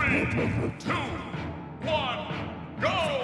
3, 2, 1, go!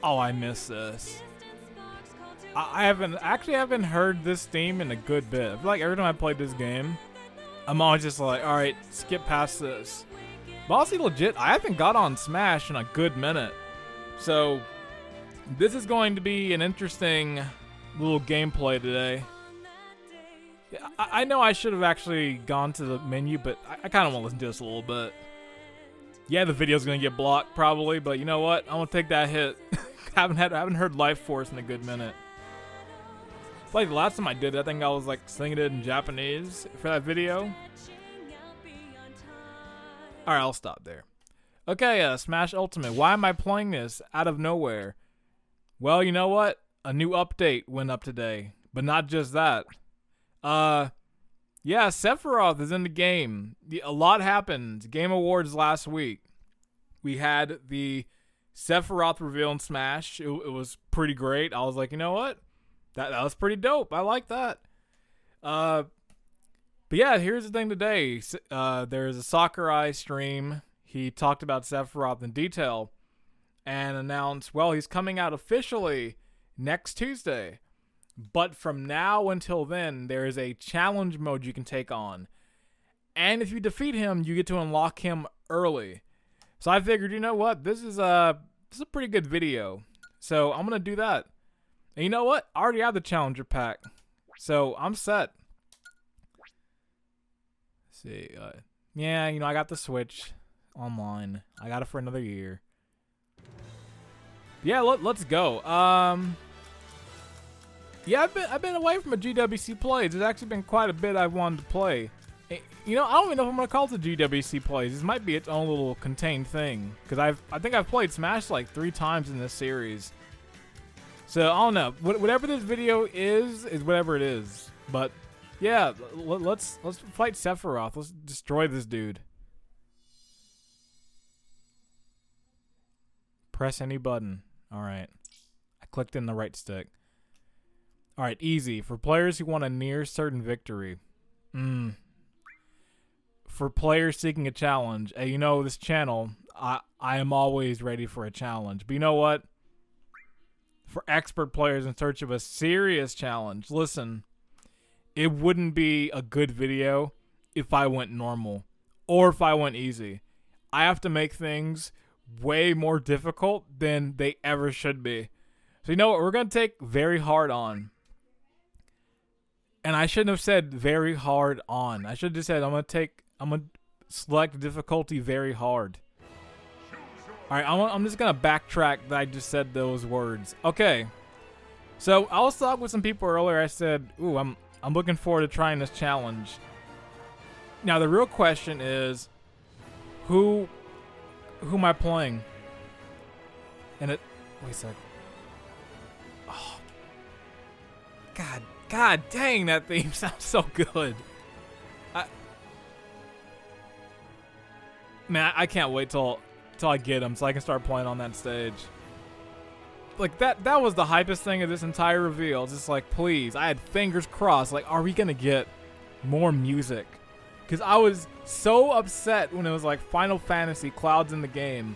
Oh, I miss this. I haven't heard this theme in a good bit. I feel like every time I played this game, I'm always just like, alright, skip past this. But honestly, legit, I haven't got on Smash in a good minute. So, this is going to be an interesting little gameplay today. I know I should have actually gone to the menu, but I kind of want to listen to this a little bit. Yeah, the video's gonna get blocked probably, but you know what? I'm gonna take that hit. I haven't heard Life Force in a good minute. It's like the last time I did it, I think I was like singing it in Japanese for that video. Alright, I'll stop there. Okay, Smash Ultimate. Why am I playing this out of nowhere? Well, you know what? A new update went up today, but not just that. Yeah, Sephiroth is in the game. A lot happened. Game Awards last week. We had the Sephiroth reveal in Smash. It was pretty great. I was like, you know what? That was pretty dope. I like that. But yeah, here's the thing today. There's a Sakurai stream. He talked about Sephiroth in detail and announced, well, he's coming out officially next Tuesday. But from now until then, there is a challenge mode you can take on. And if you defeat him, you get to unlock him early. So I figured, you know what? This is a pretty good video. So I'm going to do that. And you know what? I already have the challenger pack. So I'm set. Let's see. Yeah, you know, I got the Switch online. I got it for another year. Yeah, let's go. Yeah, I've been away from a GWC Plays. There's actually been quite a bit I've wanted to play. You know, I don't even know if I'm gonna call it the GWC Plays. This might be its own little contained thing, because I think I've played Smash like 3 times in this series. So I don't know. Whatever this video is whatever it is. But yeah, let's fight Sephiroth. Let's destroy this dude. Press any button. All right. I clicked in the right stick. Alright, easy. For players who want a near certain victory. For players seeking a challenge. Hey, you know, this channel, I am always ready for a challenge. But you know what? For expert players in search of a serious challenge, listen, it wouldn't be a good video if I went normal. Or if I went easy. I have to make things way more difficult than they ever should be. So you know what? We're going to take very hard on. And I shouldn't have said very hard on. I should have just said I'm gonna select difficulty very hard. Alright, I'm just gonna backtrack that I just said those words. Okay. So I was talking with some people earlier. I said, ooh, I'm looking forward to trying this challenge. Now the real question is, who am I playing? And wait a sec. Oh. God dang, that theme sounds so good. Man, I can't wait till till I get him so I can start playing on that stage. Like, that was the hypest thing of this entire reveal. It's just like, please, I had fingers crossed. Like, are we gonna get more music? Because I was so upset when it was like Final Fantasy, Cloud's in the game,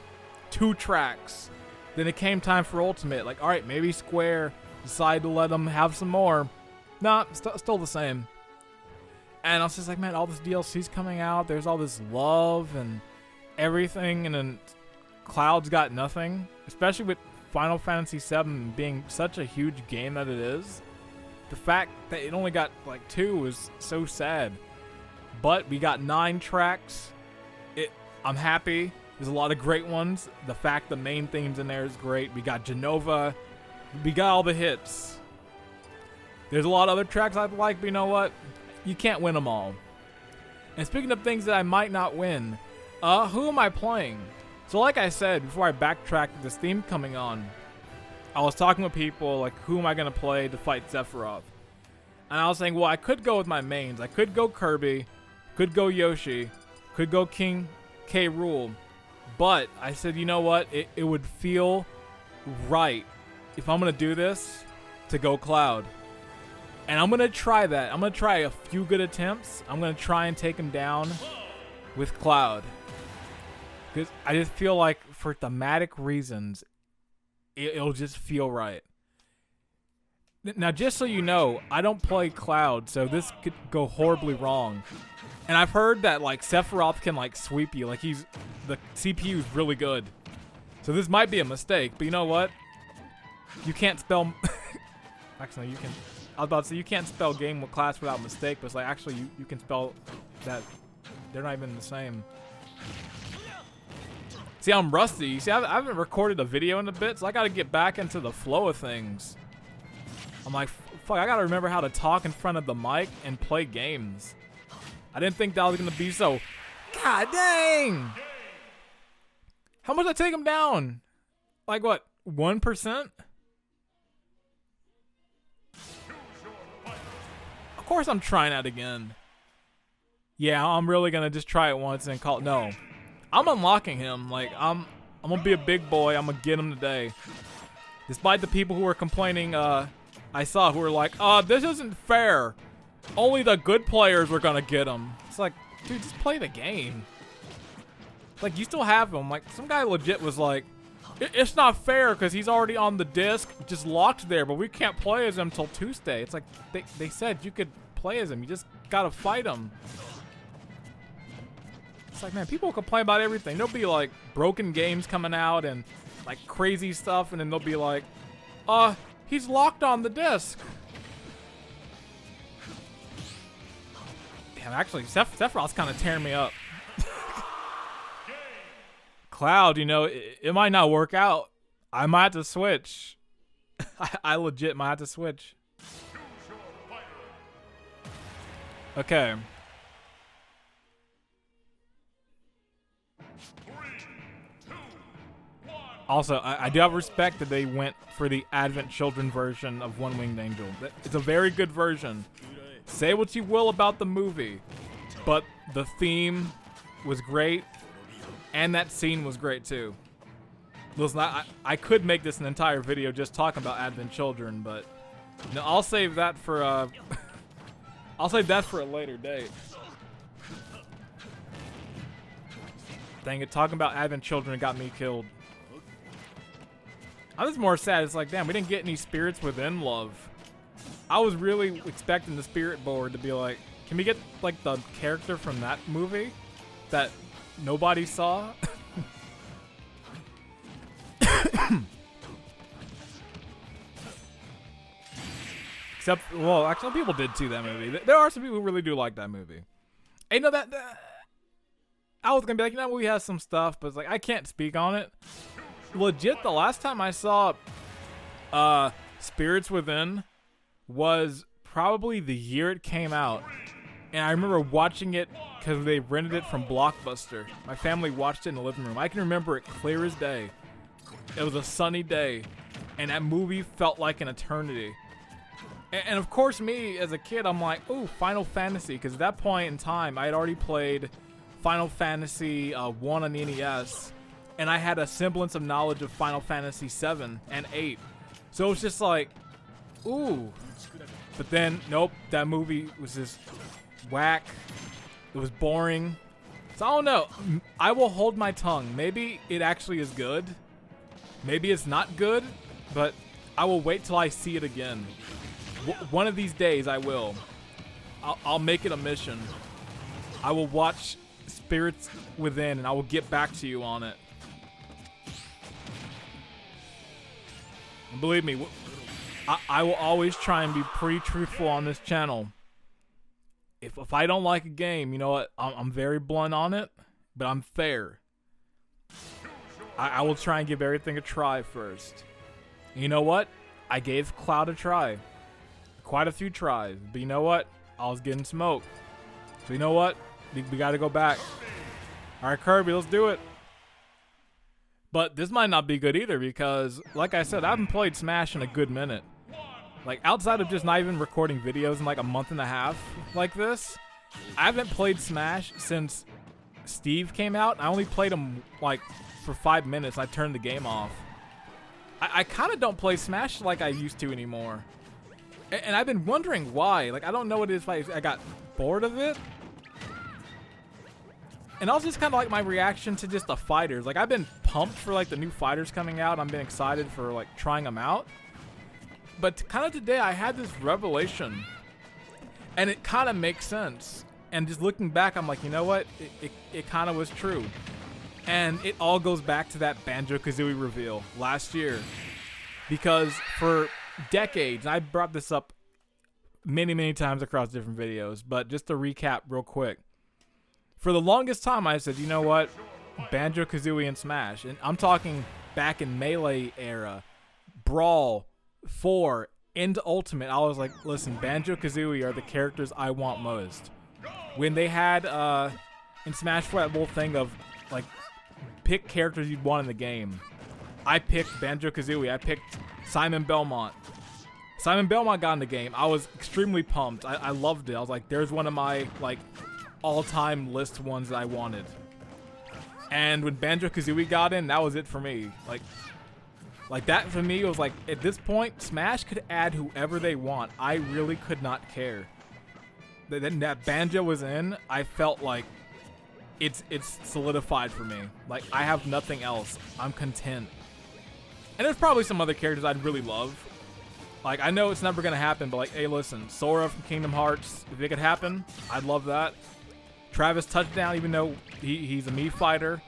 2 tracks. Then it came time for Ultimate. Like, all right, maybe Square decided to let them have some more. Nah, still the same. And I was just like, man, all this DLC's coming out. There's all this love and everything, and then Cloud's got nothing. Especially with Final Fantasy VII being such a huge game that it is. The fact that it only got like 2 was so sad. But we got 9 tracks. I'm happy. There's a lot of great ones. The fact the main theme's in there is great. We got Genova. We got all the hits. There's a lot of other tracks I'd like, but you know what? You can't win them all. And speaking of things that I might not win, who am I playing? So like I said, before I backtracked with this theme coming on, I was talking with people like, who am I going to play to fight Sephiroth? And I was saying, well, I could go with my mains. I could go Kirby, could go Yoshi, could go King K. Rool. But I said, you know what? It would feel right if I'm going to do this to go Cloud. And I'm going to try that. I'm going to try a few good attempts. I'm going to try and take him down with Cloud. Because I just feel like for thematic reasons, it'll just feel right. Now, just so you know, I don't play Cloud, so this could go horribly wrong. And I've heard that like Sephiroth can like sweep you. Like the CPU is really good. So this might be a mistake, but you know what? You can't spell... Actually, you can... I was about to say, you can't spell Gamingwithclass without mistake, but it's like, actually, you can spell that. They're not even the same. See, I'm rusty. You see, I haven't recorded a video in a bit, so I got to get back into the flow of things. I'm like, fuck, I got to remember how to talk in front of the mic and play games. I didn't think that was going to be so... God dang! How much did I take him down? Like, what, 1%? Of course I'm trying that again. Yeah, I'm really going to just try it once and call it... No. I'm unlocking him. Like, I'm going to be a big boy. I'm going to get him today. Despite the people who were complaining, I saw who were like, this isn't fair. Only the good players were going to get him. It's like, dude, just play the game. Like, you still have him. Like, some guy legit was like, it's not fair because he's already on the disc, just locked there, but we can't play as him until Tuesday. It's like, they said you could play as him. You just got to fight him. It's like, man, people complain about everything. There'll be, like, broken games coming out and, like, crazy stuff, and then they'll be like, he's locked on the disc. Damn, actually, Sephiroth's kind of tearing me up. Cloud, you know, it might not work out. I might have to switch. I legit might have to switch. Okay. Also, I do have respect that they went for the Advent Children version of One Winged Angel. It's a very good version. Say what you will about the movie, but the theme was great, and that scene was great too. Listen, I could make this an entire video just talking about Advent Children, but no, I'll save that for I'll save that for a later date. Dang it, talking about Advent Children got me killed. I was more sad. It's like, damn, we didn't get any Spirits Within love. I was really expecting the Spirit Board to be like, can we get like the character from that movie that nobody saw? Except, well, actually, some people did see that movie. There are some people who really do like that movie. And you know that I was gonna be like, you know, we have some stuff, but it's like I can't speak on it. Legit, the last time I saw Spirits Within was probably the year it came out, and I remember watching it because they rented it from Blockbuster. My family watched it in the living room. I can remember it clear as day. It was a sunny day, and that movie felt like an eternity. And of course, me as a kid, I'm like, ooh, Final Fantasy, because at that point in time, I had already played Final Fantasy 1 on the NES. and I had a semblance of knowledge of Final Fantasy 7 and 8. So it was just like, ooh. But then, nope, that movie was just whack. It was boring. So I don't know. I will hold my tongue. Maybe it actually is good. Maybe it's not good, but I will wait till I see it again. One of these days I will. I'll make it a mission. I will watch Spirits Within and I will get back to you on it. And believe me, I will always try and be pretty truthful on this channel. If I don't like a game, you know what? I'm very blunt on it, but I'm fair. I will try and give everything a try first. You know what? I gave Cloud a try. Quite a few tries. But you know what? I was getting smoked. So you know what? We got to go back. Alright, Kirby, let's do it. But this might not be good either because, like I said, I haven't played Smash in a good minute. Like, outside of just not even recording videos in like a month and a half like this, I haven't played Smash since Steve came out. I only played him like for 5 minutes. I turned the game off. I kind of don't play Smash like I used to anymore. And I've been wondering why. Like, I don't know what it is. I got bored of it. And also just kind of like my reaction to just the fighters. Like, I've been pumped for like the new fighters coming out. I've been excited for like trying them out. But kind of today I had this revelation. And it kind of makes sense. And just looking back, I'm like, you know what? It kind of was true. And it all goes back to that Banjo-Kazooie reveal last year. Because for decades, I brought this up many times across different videos, but just to recap real quick. For the longest time, I said, you know what? Banjo-Kazooie and Smash. And I'm talking back in Melee era, Brawl, 4, into Ultimate. I was like, listen, Banjo-Kazooie are the characters I want most. When they had, in Smash 4, that whole thing of, like, pick characters you'd want in the game. I picked Banjo-Kazooie. I picked Simon Belmont. Simon Belmont got in the game. I was extremely pumped. I loved it. I was like, there's one of my, like, all-time list ones that I wanted. And when Banjo-Kazooie got in, that was it for me. Like that for me was like, at this point, Smash could add whoever they want. I really could not care. Then that Banjo was in, I felt like it's solidified for me. Like, I have nothing else. I'm content. And there's probably some other characters I'd really love. Like, I know it's never gonna happen, but like, hey, listen, Sora from Kingdom Hearts, if it could happen, I'd love that. Travis Touchdown, even though he's a Mii fighter.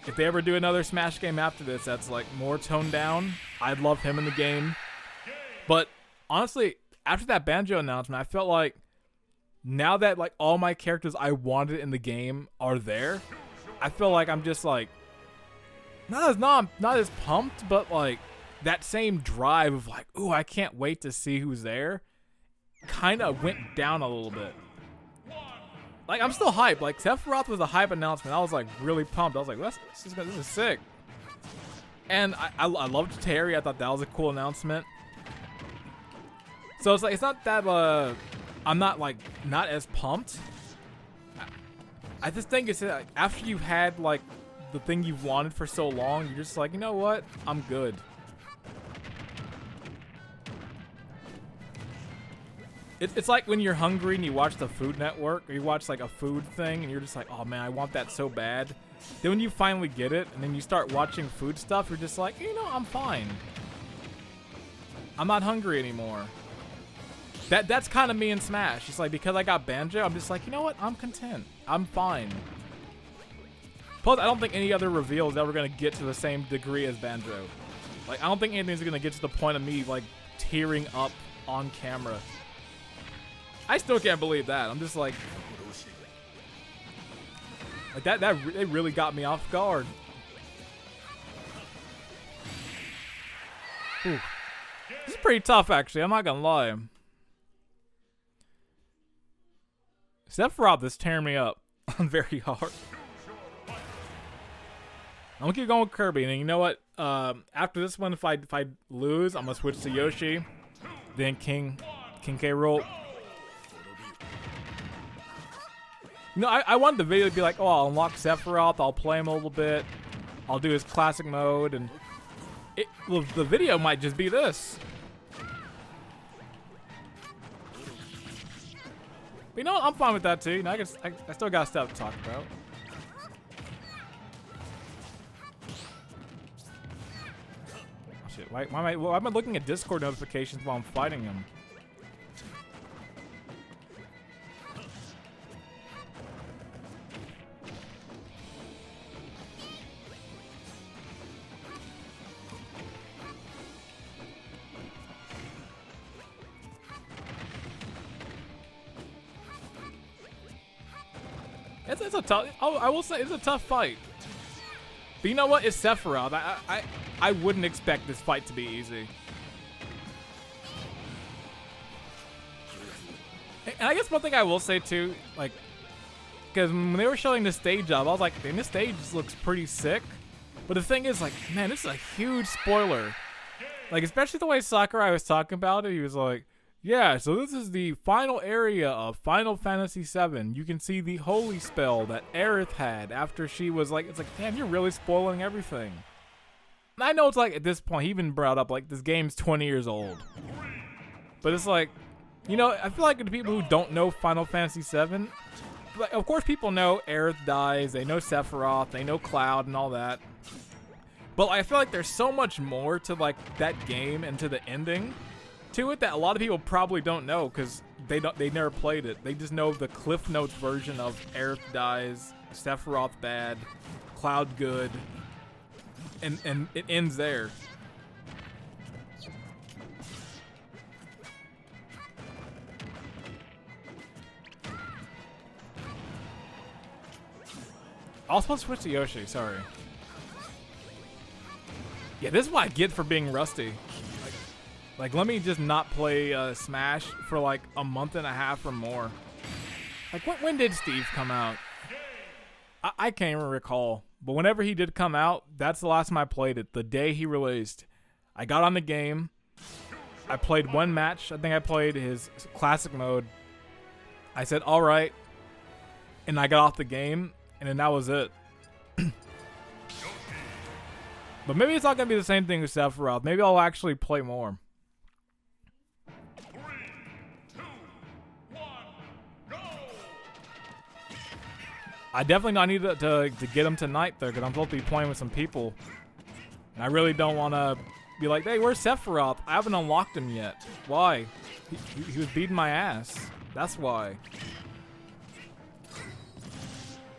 If they ever do another Smash game after this that's like more toned down, I'd love him in the game. But honestly, after that Banjo announcement, I felt like now that like all my characters I wanted in the game are there, I feel like I'm just like not as pumped, but like that same drive of like, ooh, I can't wait to see who's there, kind of went down a little bit. Like, I'm still hyped. Like, Sephiroth was a hype announcement. I was, like, really pumped. I was like, this is sick. And I loved Terry. I thought that was a cool announcement. So, it's like, it's not that, I'm not, like, not as pumped. I just think it's, like, after you've had, like, the thing you've wanted for so long, you're just like, you know what? I'm good. It's like when you're hungry and you watch the Food Network, or you watch like a food thing and you're just like, oh man, I want that so bad. Then when you finally get it and then you start watching food stuff, you're just like, you know, I'm fine. I'm not hungry anymore. That's kind of me in Smash. It's like, because I got Banjo, I'm just like, you know what? I'm content. I'm fine. Plus, I don't think any other reveal is ever going to get to the same degree as Banjo. Like, I don't think anything's going to get to the point of me, like, tearing up on camera. I still can't believe that. I'm just like that it really got me off guard. Whew. This is pretty tough, actually. I'm not gonna lie. Sephiroth is tearing me up very hard. I'm gonna keep going with Kirby, and you know what? After this one, if I lose, I'm gonna switch to Yoshi, then King K. Rool. You know, I wanted the video to be like, oh, I'll unlock Sephiroth, I'll play him a little bit, I'll do his classic mode, and well, the video might just be this. But you know what? I'm fine with that too. You know, I still got stuff to talk about. Oh shit! Why am I looking at Discord notifications while I'm fighting him? It's a tough. I will say it's a tough fight. But you know what? It's Sephiroth. I wouldn't expect this fight to be easy. And I guess one thing I will say too, like, because when they were showing the stage up, I was like, man, this stage looks pretty sick. But the thing is, like, man, this is a huge spoiler. Like, especially the way Sakurai was talking about it. He was like, yeah, so this is the final area of Final Fantasy VII. You can see the holy spell that Aerith had after she was like, it's like, damn, you're really spoiling everything. And I know it's like, at this point, he even brought up, like, this game's 20 years old. But it's like, you know, I feel like the people who don't know Final Fantasy VII, like, of course people know Aerith dies, they know Sephiroth, they know Cloud and all that. But I feel like there's so much more to, like, that game and to the ending to it that a lot of people probably don't know because they never played it. They just know the Cliff Notes version of Aerith dies, Sephiroth bad, Cloud good, and it ends there. I was supposed to switch to Yoshi, sorry. Yeah, this is what I get for being rusty. Like, let me just not play Smash for like a month and a half or more. Like, when did Steve come out? I can't even recall. But whenever he did come out, that's the last time I played it. The day he released. I got on the game. I played one match. I think I played his classic mode. I said, all right. And I got off the game. And then that was it. But maybe it's not going to be the same thing with Sephiroth. Maybe I'll actually play more. I definitely not need to get him tonight, though, because I'm supposed to be playing with some people. And I really don't want to be like, hey, where's Sephiroth? I haven't unlocked him yet. Why? He was beating my ass. That's why.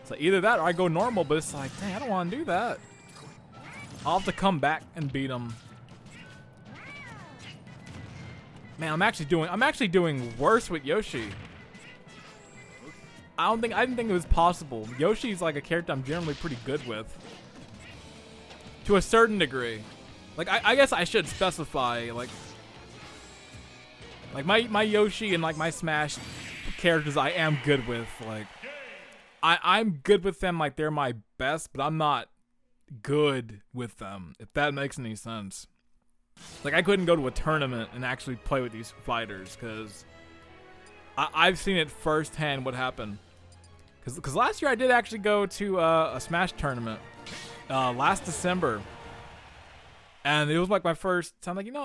So either that or I go normal, but it's like, dang, I don't want to do that. I'll have to come back and beat him. Man, I'm actually doing worse with Yoshi. I didn't think it was possible. Yoshi's like a character I'm generally pretty good with. To a certain degree. Like, I guess I should specify, like my Yoshi and like my Smash characters I am good with. Like, I'm good with them, like they're my best, but I'm not good with them, if that makes any sense. Like, I couldn't go to a tournament and actually play with these fighters, because I've seen it firsthand what happened. Because last year I did actually go to a Smash tournament last December, and it was like my first time. Like, you know,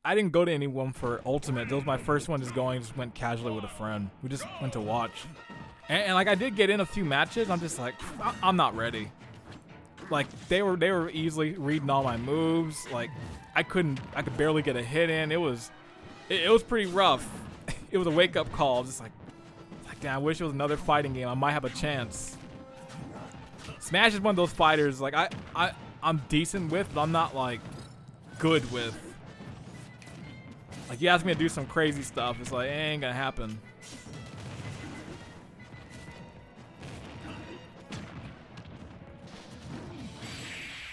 I didn't go to anyone for Ultimate. It was my first one just went casually with a friend. We just went to watch, and like I did get in a few matches. I'm just like, I'm not ready. Like, they were easily reading all my moves. Like, I could barely get a hit in. It was pretty rough. It was a wake up call. Just like, damn, I wish it was another fighting game. I might have a chance. Smash is one of those fighters, like, I'm decent with, but I'm not, like, good with. Like, you ask me to do some crazy stuff, it's like, it ain't gonna happen.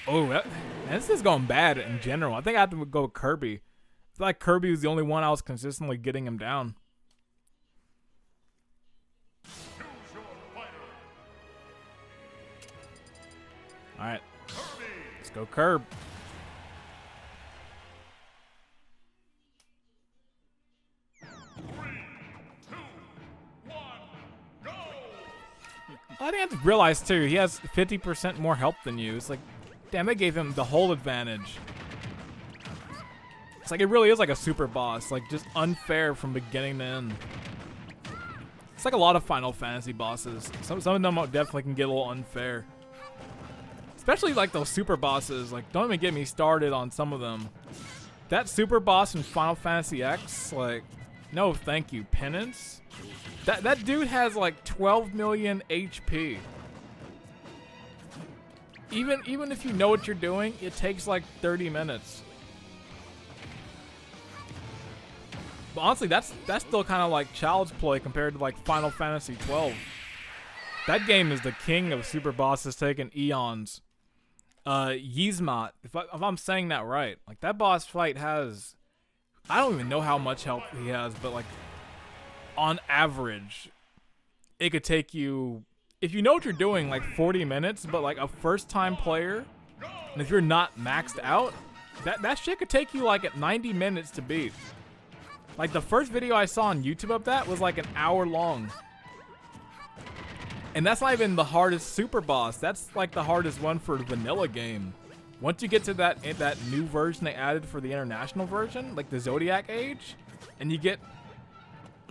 Oh, man, this is going bad in general. I think I have to go with Kirby. I feel like Kirby was the only one I was consistently getting him down. Alright, let's go Curb. I think I have to realize too, he has 50% more health than you. It's like, Damn, they gave him the whole advantage. It's like it really is like a super boss, like just unfair from beginning to end. It's like a lot of Final Fantasy bosses. Some of them definitely can get a little unfair. Especially like those super bosses. Like, don't even get me started on some of them. That super boss in Final Fantasy X, like, no thank you. Penance? That dude has like 12 million HP. Even if you know what you're doing, it takes like 30 minutes. But honestly, that's still kind of like child's play compared to like Final Fantasy 12. That game is the king of super bosses taking eons. Yzmat, if I'm saying that right, like that boss fight has, I don't even know how much health he has, but like on average, it could take you, if you know what you're doing, like 40 minutes, but like a first time player, and if you're not maxed out, that shit could take you like at 90 minutes to beat. Like the first video I saw on YouTube of that was like an hour long. And that's not even the hardest super boss. That's like the hardest one for the vanilla game. Once you get to that new version they added for the international version, like the Zodiac Age, and you get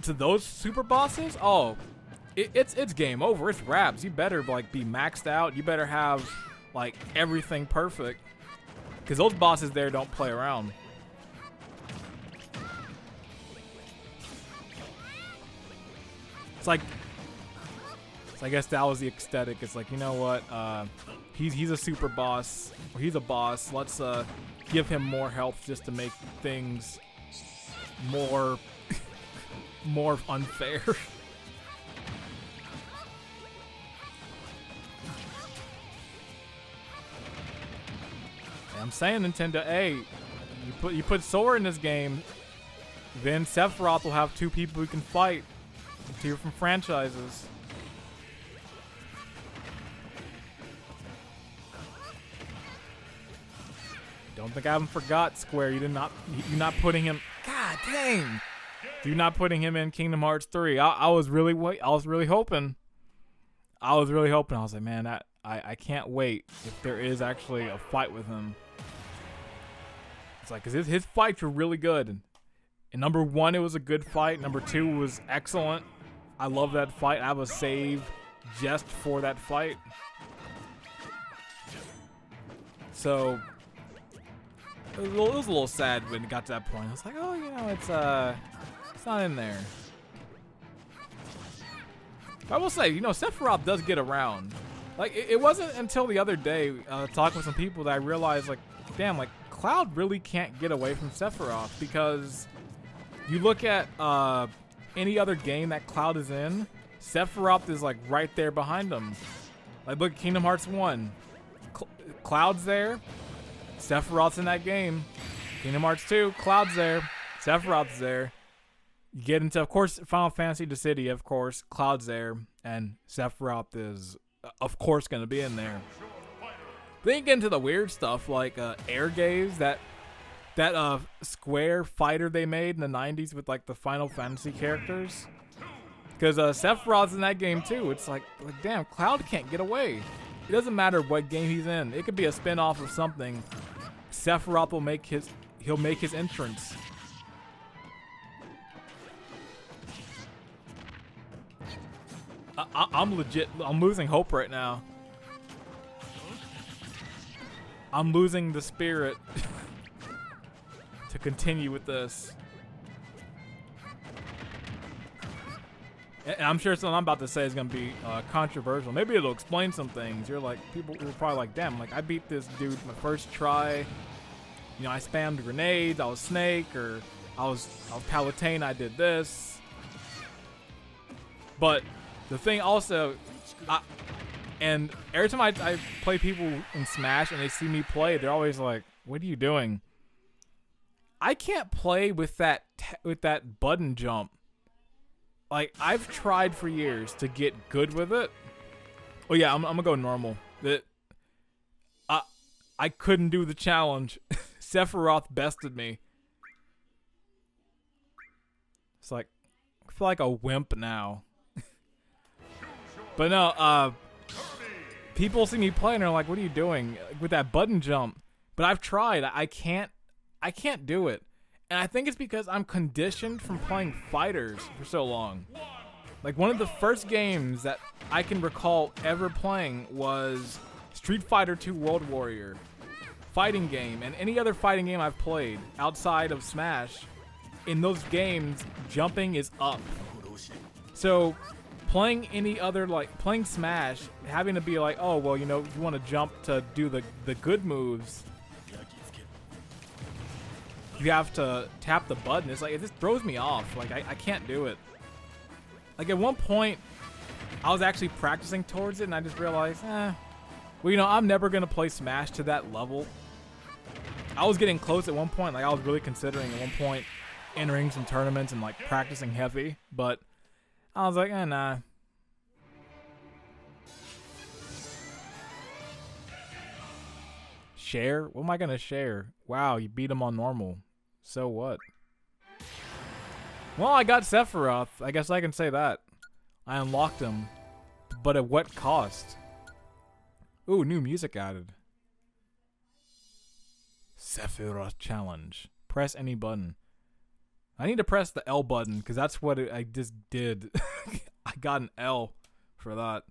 to those super bosses, oh, it's game over. It's wraps. You better like be maxed out. You better have like everything perfect, because those bosses there don't play around. It's like, so I guess that was the aesthetic. It's like, you know what? He's a super boss, or he's a boss. Let's give him more health just to make things more more unfair. I'm saying, Nintendo, hey, you put Sora in this game, then Sephiroth will have two people who can fight, two different franchises. Don't think I haven't forgot, Square. You're not putting him. God dang! You're not putting him in Kingdom Hearts 3. I was really hoping. I was like, man, I can't wait if there is actually a fight with him. It's like, 'cause his fights were really good. And number 1, it was a good fight. Number 2 was excellent. I love that fight. I have a save just for that fight. So it was a little sad when it got to that point. I was like, oh, you know, it's not in there. But I will say, you know, Sephiroth does get around. Like, it wasn't until the other day, talking with some people, that I realized, like, damn, like, Cloud really can't get away from Sephiroth, because you look at any other game that Cloud is in, Sephiroth is, like, right there behind him. Like, look at Kingdom Hearts 1. Cloud's there. Sephiroth's in that game. Kingdom Hearts 2, Cloud's there. Sephiroth's there. You get into, of course, Final Fantasy Dissidia, of course. Cloud's there. And Sephiroth is, of course, going to be in there. Then you get into the weird stuff like Air Gaze, that Square fighter they made in the 90s with like the Final Fantasy characters. Because Sephiroth's in that game too. It's like, damn, Cloud can't get away. It doesn't matter what game he's in. It could be a spin-off of something. Sephiroth will make his entrance. I'm losing hope right now. I'm losing the spirit to continue with this. And I'm sure something I'm about to say is going to be controversial. Maybe it'll explain some things. People will probably like, damn, like I beat this dude my first try. You know, I spammed grenades, I was Snake, or I was Palutena, I did this. But the thing also, and every time I play people in Smash and they see me play, they're always like, what are you doing? I can't play with that button jump. Like, I've tried for years to get good with it. Oh yeah, I'm gonna go normal. I couldn't do the challenge. Sephiroth bested me. It's like, I feel like a wimp now. But no, people see me play and they're like, "What are you doing with that button jump?" But I've tried. I can't do it. And I think it's because I'm conditioned from playing fighters for so long. Like, one of the first games that I can recall ever playing was Street Fighter II World Warrior. Fighting game, and any other fighting game I've played outside of Smash, in those games, jumping is up. So, playing any other, like, playing Smash, having to be like, oh, well, you know, you want to jump to do the good moves, you have to tap the button. It's like, it just throws me off. Like, I can't do it. Like, at one point, I was actually practicing towards it, and I just realized, well, you know, I'm never going to play Smash to that level. I was getting close at one point. Like, I was really considering at one point entering some tournaments and, like, practicing heavy. But I was like, nah. Share? What am I going to share? Wow, you beat him on normal. So what? Well, I got Sephiroth. I guess I can say that. I unlocked him. But at what cost? Ooh, new music added. Sephiroth challenge. Press any button. I need to press the L button because that's what I just did. I got an L for that.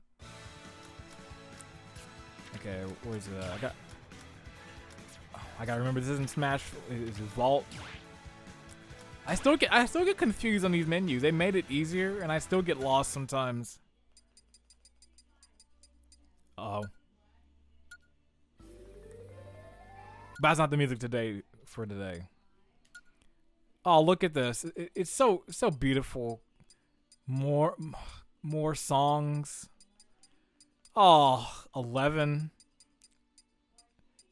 Okay, where's the? I gotta remember this isn't Smash. This is Vault. I still get confused on these menus. They made it easier, and I still get lost sometimes. Uh-oh. But that's not the music for today. Oh, look at this. It's so beautiful. More songs. Oh, 11.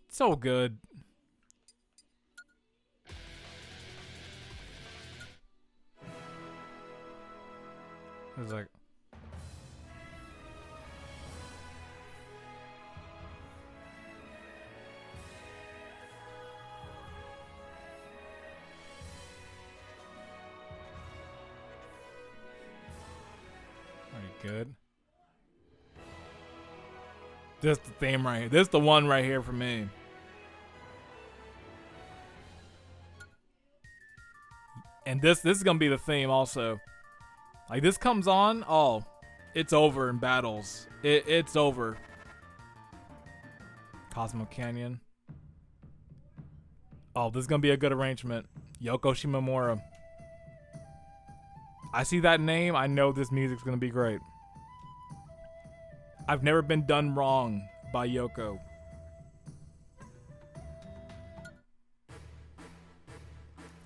So good. It was like, good. This the theme right here. This the one right here for me. And this is gonna be the theme also. Like, this comes on, oh, it's over in battles. It's over. Cosmo Canyon. Oh, this is gonna be a good arrangement. Yoko Shimomura. I see that name, I know this music's gonna be great. I've never been done wrong by Yoko.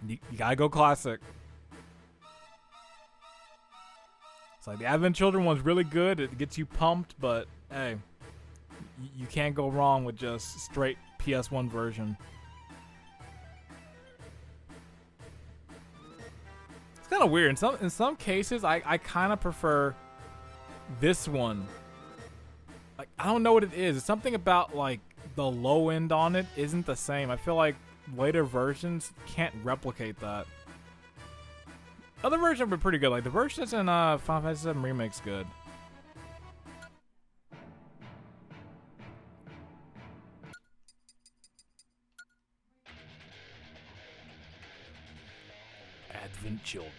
You gotta go classic. It's like the Advent Children one's really good. It gets you pumped, but hey, you can't go wrong with just straight PS1 version. It's kind of weird. In some cases, I kind of prefer this one. Like, I don't know what it is. It's something about, like, the low end on it isn't the same. I feel like later versions can't replicate that. Other versions were pretty good. Like, the version that's in Final Fantasy VII Remake's good. Advent Children.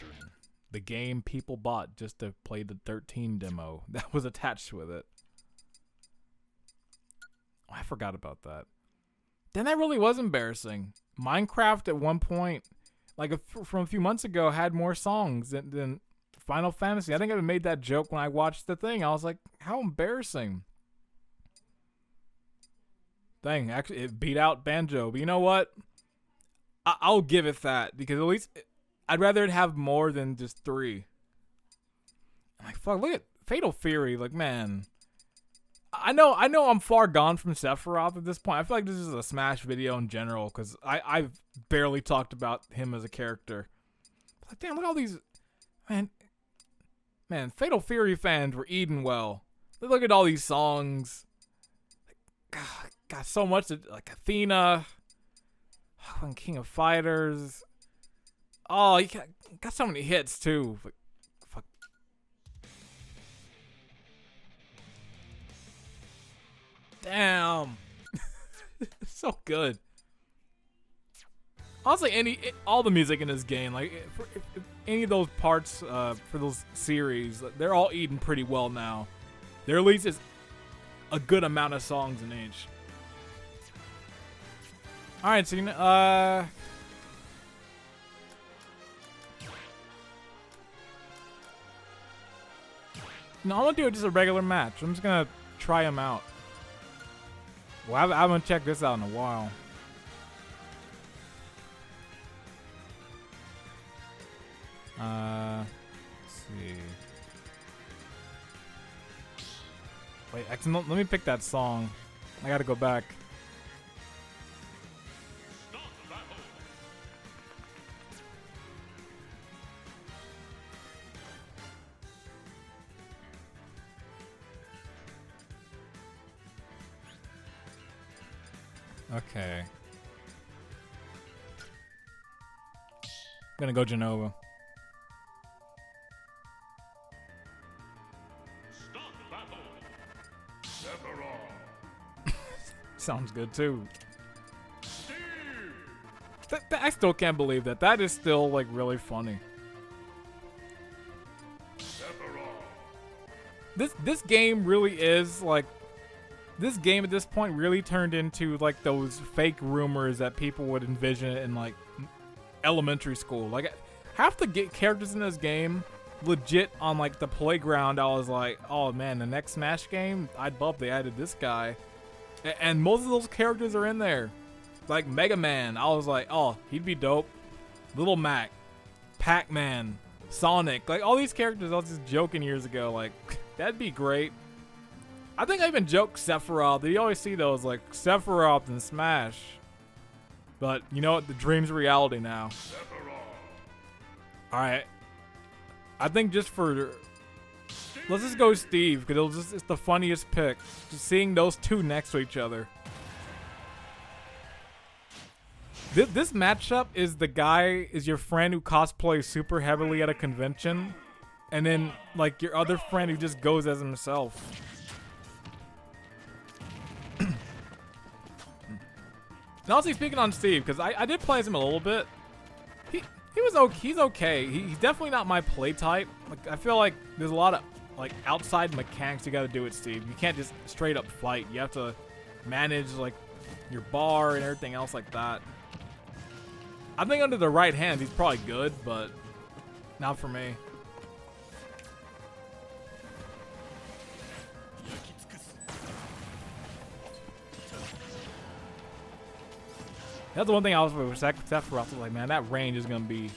The game people bought just to play the 13 demo that was attached with it. Oh, I forgot about that. Then that really was embarrassing. Minecraft at one point, like from a few months ago, had more songs than Final Fantasy. I think I made that joke when I watched the thing. I was like, how embarrassing. Dang, actually, it beat out Banjo. But you know what? I'll give it that, because at least I'd rather it have more than just 3. I'm like, fuck, look at Fatal Fury. Like, man. I know I'm far gone from Sephiroth at this point. I feel like this is a Smash video in general, because I've barely talked about him as a character. But damn, look at all these... Man, Fatal Fury fans were eating well. Look at all these songs. Got so much, like Athena, King of Fighters. Oh, you got so many hits too. Fuck. Damn. So good. Honestly, all the music in this game, like if any of those parts for those series, they're all eating pretty well now. There at least is a good amount of songs in each. All right, so no, I'm gonna do just a regular match. I'm just gonna try them out. Well, I haven't checked this out in a while. Let's see. Wait, actually, let me pick that song. I gotta go back. Okay. I'm gonna go Genova. Start battle. Sephiroth. Sounds good too. Steve. I still can't believe that. That is still like really funny. Sephiroth. This game really is like. This game at this point really turned into like those fake rumors that people would envision in like elementary school. Like half the characters in this game, legit on like the playground, I was like, oh man, the next Smash game, I'd love they added this guy. And most of those characters are in there. Like Mega Man, I was like, oh, he'd be dope. Little Mac, Pac-Man, Sonic, like all these characters I was just joking years ago, like that'd be great. I think I even joked Sephiroth. You always see those like Sephiroth and Smash. But you know what? The dream's reality now. Alright. I think just for... Let's just go Steve, because it's the funniest pick. Just seeing those two next to each other. This matchup is your friend who cosplays super heavily at a convention. And then like your other friend who just goes as himself. And also speaking on Steve, because I did play as him a little bit. He was okay. He's okay. He's definitely not my play type. Like I feel like there's a lot of like outside mechanics you got to do with Steve. You can't just straight up fight. You have to manage like your bar and everything else like that. I think under the right hands he's probably good, but not for me. That's the one thing I was with Sephiroth. I was like, man, that range is gonna be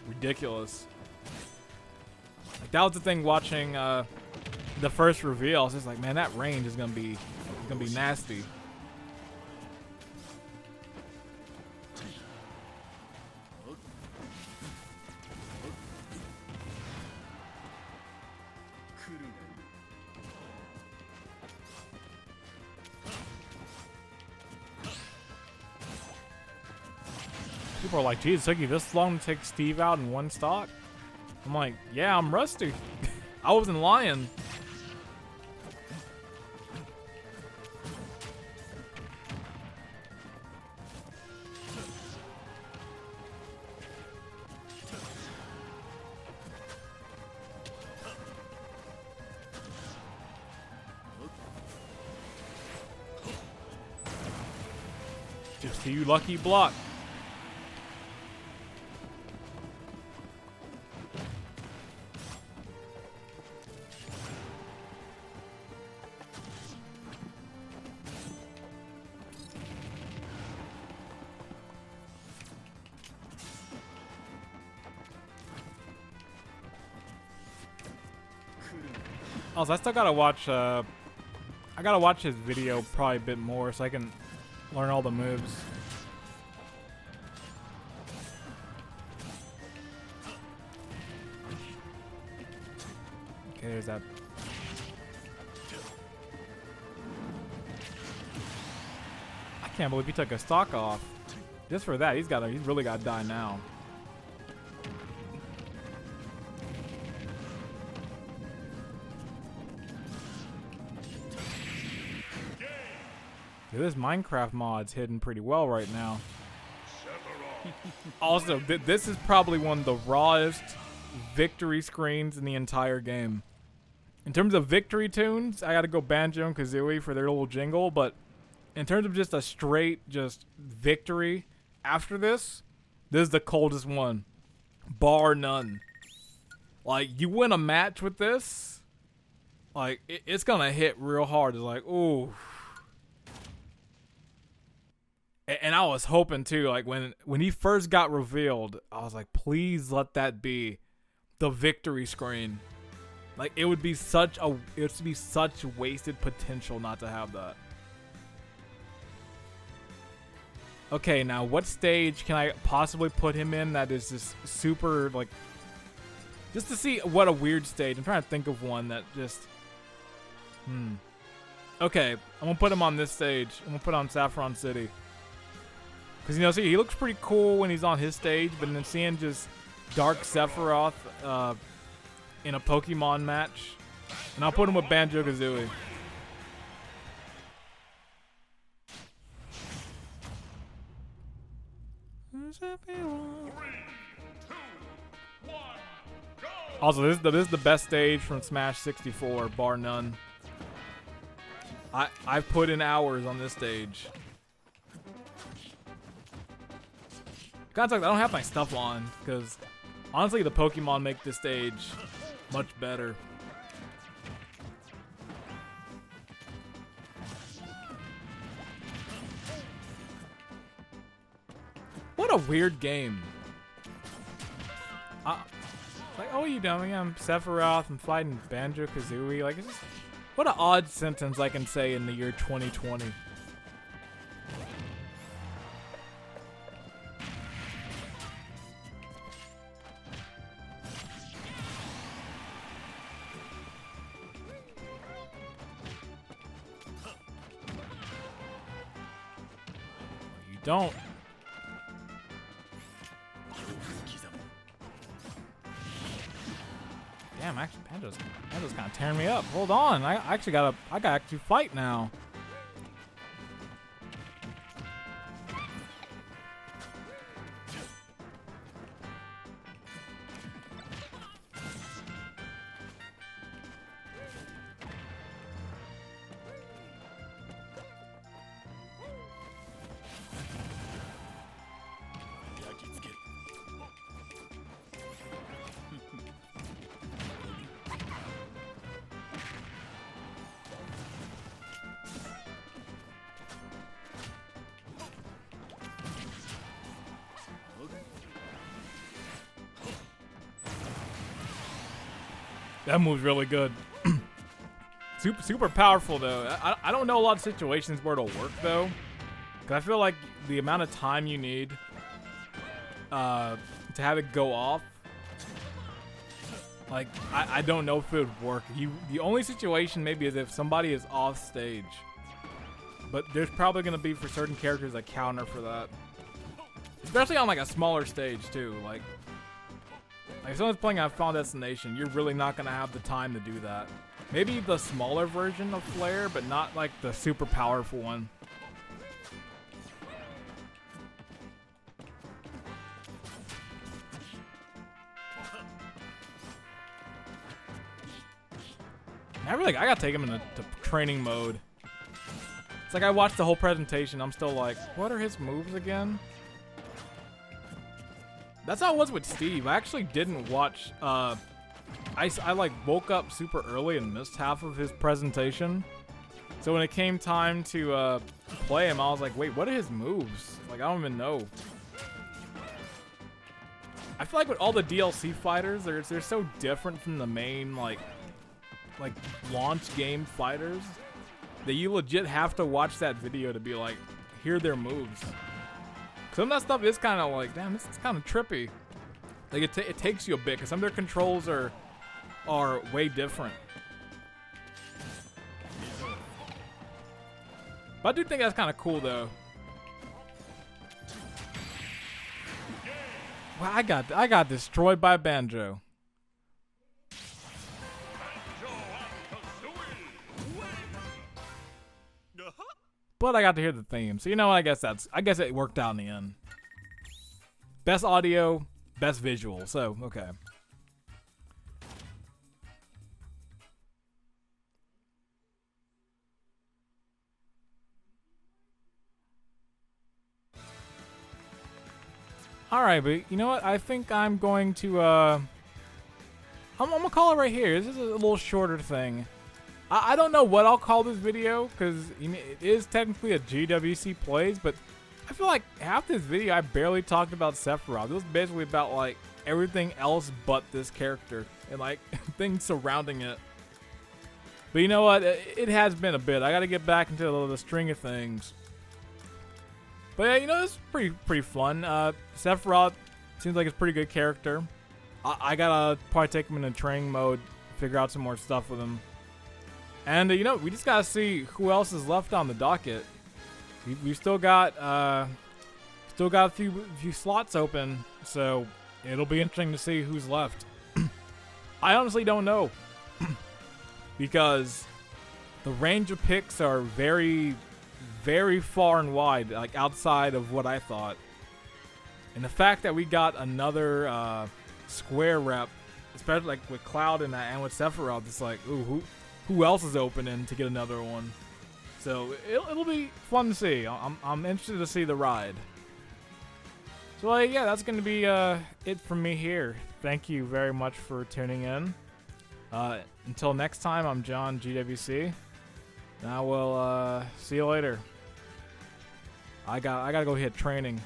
ridiculous. Like that was the thing watching the first reveal. I was just like, man, that range is gonna be nasty. People are like, geez, it took you this long to take Steve out in one stock? I'm like, yeah, I'm rusty. I wasn't lying. Just you lucky block. Also, I still gotta watch, I gotta watch his video probably a bit more so I can learn all the moves. Okay, there's that. I can't believe he took a stock off. Just for that, he's really gotta die now. Dude, this Minecraft mod's hidden pretty well right now. Sephiroth. Also, this is probably one of the rawest victory screens in the entire game. In terms of victory tunes, I gotta go Banjo and Kazooie for their little jingle, but in terms of just a straight just victory after this is the coldest one. Bar none. Like, you win a match with this, like, it's gonna hit real hard. It's like, ooh. And I was hoping too, like when he first got revealed, I was like, please let that be the victory screen. Like, it would be such wasted potential not to have that. Okay, now what stage can I possibly put him in that is just super, like, just to see what a weird stage. I'm trying to think of one that just, Okay, I'm gonna put him on this stage. I'm gonna put on Saffron City. Because, you know, see, he looks pretty cool when he's on his stage, but then seeing just Dark Sephiroth in a Pokemon match, and I'll put him with Banjo-Kazooie. Also, this is the best stage from Smash 64, bar none. I've put in hours on this stage. Contact, I don't have my stuff on, because honestly, the Pokemon make this stage much better. What a weird game. Like, oh, you doing? I'm Sephiroth. I'm fighting Banjo-Kazooie. Like, it's just, what an odd sentence I can say in the year 2020. You don't. Damn, actually, Banjo's kind of tearing me up. Hold on, I gotta actually fight now. That move's really good. super powerful though. I don't know a lot of situations where it'll work though, cause I feel like the amount of time you need to have it go off, like I don't know if it would work. The only situation maybe is if somebody is off stage, but there's probably gonna be for certain characters a counter for that, especially on like a smaller stage too. Like if someone's playing on Final Destination, you're really not going to have the time to do that. Maybe the smaller version of Flare, but not like the super powerful one. I got to take him into training mode. It's like I watched the whole presentation, I'm still like, what are his moves again? That's how it was with Steve. I actually didn't watch, I like woke up super early and missed half of his presentation. So when it came time to play him, I was like, wait, what are his moves? Like, I don't even know. I feel like with all the DLC fighters, they're so different from the main, like launch game fighters that you legit have to watch that video to be like, hear their moves. Some of that stuff is kind of like, damn, this is kind of trippy. Like, it takes you a bit, because some of their controls are way different. But I do think that's kind of cool, though. Wow, I got destroyed by Banjo. but I got to hear the theme. So you know, I guess it worked out in the end. Best audio, best visual. So okay. All right, but you know what? I think I'm going to I'm gonna call it right here. This is a little shorter thing. I don't know what I'll call this video because it is technically a GWC plays, but I feel like half this video I barely talked about Sephiroth. It was basically about like everything else but this character and like things surrounding it. But you know what? It has been a bit. I got to get back into the string of things. But yeah, you know, it's pretty fun. Sephiroth seems like it's a pretty good character. I gotta probably take him into training mode, figure out some more stuff with him. And you know, we just gotta see who else is left on the docket. We've still got a few slots open, so it'll be interesting to see who's left. I honestly don't know because the range of picks are very, very far and wide, like outside of what I thought. And the fact that we got another Square rep, especially like with Cloud and with Sephiroth, it's like, ooh, who else is opening to get another one? So it'll be fun to see. I'm interested to see the ride. So yeah, that's gonna be it from me here. Thank you very much for tuning in. Until next time, I'm John GWC. And I will see you later. I gotta go hit training.